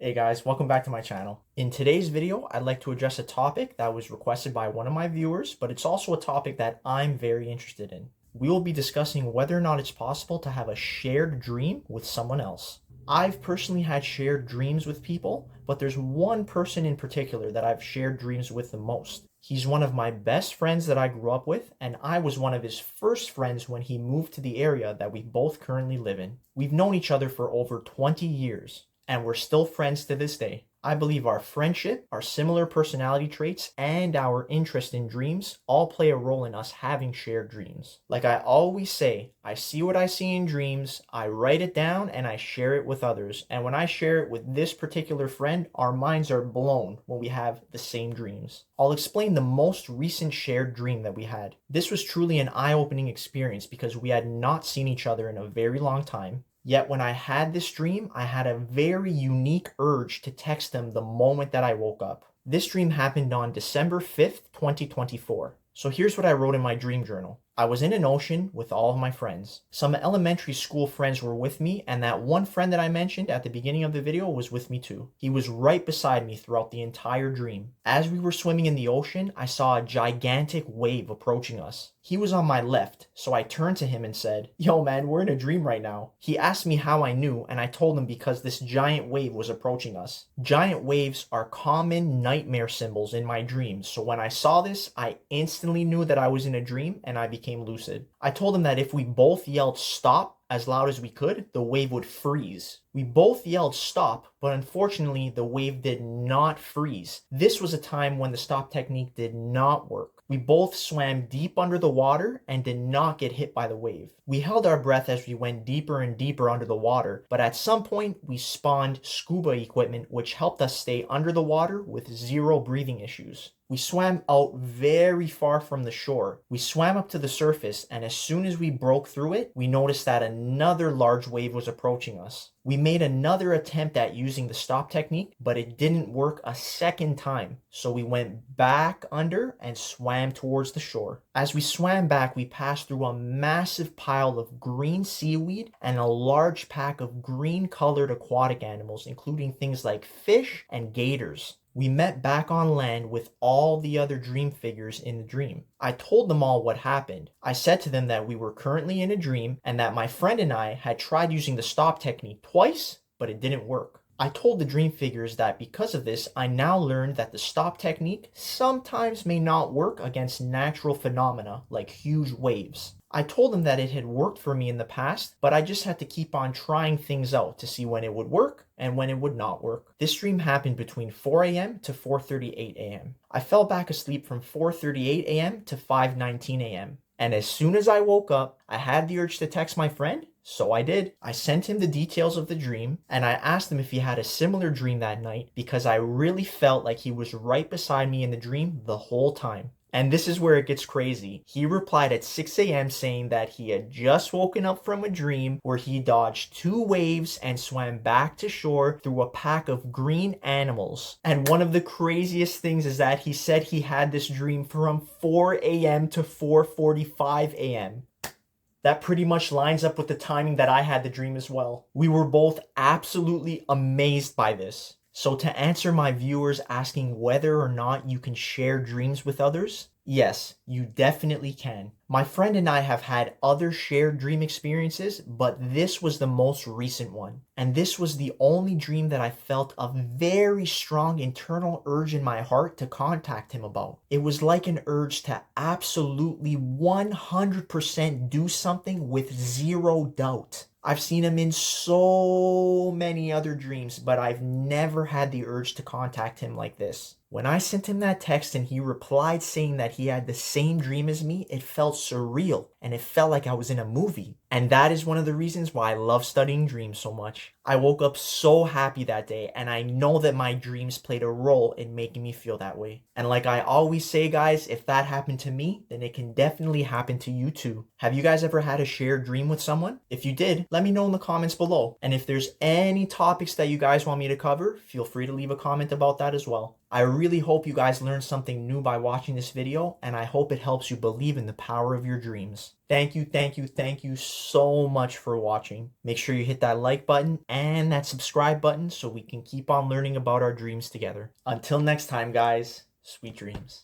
Hey guys, welcome back to my channel. In today's video, I'd like to address a topic that was requested by one of my viewers, but it's also a topic that I'm very interested in. We will be discussing whether or not it's possible to have a shared dream with someone else. I've personally had shared dreams with people, but there's one person in particular that I've shared dreams with the most. He's one of my best friends that I grew up with, and I was one of his first friends when he moved to the area that we both currently live in. We've known each other for over 20 years. And we're still friends to this day. I believe our friendship, our similar personality traits, and our interest in dreams all play a role in us having shared dreams. Like I always say, I see what I see in dreams, I write it down, and I share it with others. And when I share it with this particular friend, our minds are blown when we have the same dreams. I'll explain the most recent shared dream that we had. This was truly an eye-opening experience because we had not seen each other in a very long time. Yet when I had this dream, I had a very unique urge to text them the moment that I woke up. This dream happened on December 5th, 2024. So here's what I wrote in my dream journal. I was in an ocean with all of my friends. Some elementary school friends were with me, and that one friend that I mentioned at the beginning of the video was with me too. He was right beside me throughout the entire dream. As we were swimming in the ocean, I saw a gigantic wave approaching us. He was on my left, so I turned to him and said, "Yo man, we're in a dream right now." He asked me how I knew, and I told him because this giant wave was approaching us. Giant waves are common nightmare symbols in my dreams, so when I saw this, I instantly knew that I was in a dream and I became lucid. I told him that if we both yelled stop as loud as we could, the wave would freeze. We both yelled stop, but unfortunately the wave did not freeze. This was a time when the stop technique did not work. We both swam deep under the water and did not get hit by the wave. We held our breath as we went deeper and deeper under the water, but at some point we spawned scuba equipment which helped us stay under the water with zero breathing issues. We swam out very far from the shore. We swam up to the surface, and as soon as we broke through it, we noticed that another large wave was approaching us. We made another attempt at using the stop technique, but it didn't work a second time. So we went back under and swam towards the shore. As we swam back, we passed through a massive pile of green seaweed and a large pack of green-colored aquatic animals, including things like fish and gators. We met back on land with all the other dream figures in the dream. I told them all what happened. I said to them that we were currently in a dream and that my friend and I had tried using the stop technique twice, but it didn't work. I told the dream figures that because of this, I now learned that the stop technique sometimes may not work against natural phenomena like huge waves. I told them that it had worked for me in the past, but I just had to keep on trying things out to see when it would work and when it would not work. This dream happened between 4 a.m. to 4:38 a.m. I fell back asleep from 4:38 a.m. to 5:19 a.m. And as soon as I woke up, I had the urge to text my friend, so I did. I sent him the details of the dream, and I asked him if he had a similar dream that night because I really felt like he was right beside me in the dream the whole time. And this is where it gets crazy. He replied at 6 a.m. saying that he had just woken up from a dream where he dodged 2 waves and swam back to shore through a pack of green animals. And one of the craziest things is that he said he had this dream from 4 a.m. to 4:45 a.m. That pretty much lines up with the timing that I had the dream as well. We were both absolutely amazed by this. So to answer my viewers asking whether or not you can share dreams with others, yes, you definitely can. My friend and I have had other shared dream experiences, but this was the most recent one. And this was the only dream that I felt a very strong internal urge in my heart to contact him about. It was like an urge to absolutely 100% do something with zero doubt. I've seen him in so many other dreams, but I've never had the urge to contact him like this. When I sent him that text and he replied saying that he had the same dream as me, it felt surreal and it felt like I was in a movie. And that is one of the reasons why I love studying dreams so much. I woke up so happy that day, and I know that my dreams played a role in making me feel that way. And like I always say, guys, if that happened to me, then it can definitely happen to you too. Have you guys ever had a shared dream with someone? If you did, let me know in the comments below. And if there's any topics that you guys want me to cover, feel free to leave a comment about that as well. I really hope you guys learned something new by watching this video, and I hope it helps you believe in the power of your dreams. Thank you so much for watching. Make sure you hit that like button and that subscribe button so we can keep on learning about our dreams together. Until next time, guys, sweet dreams.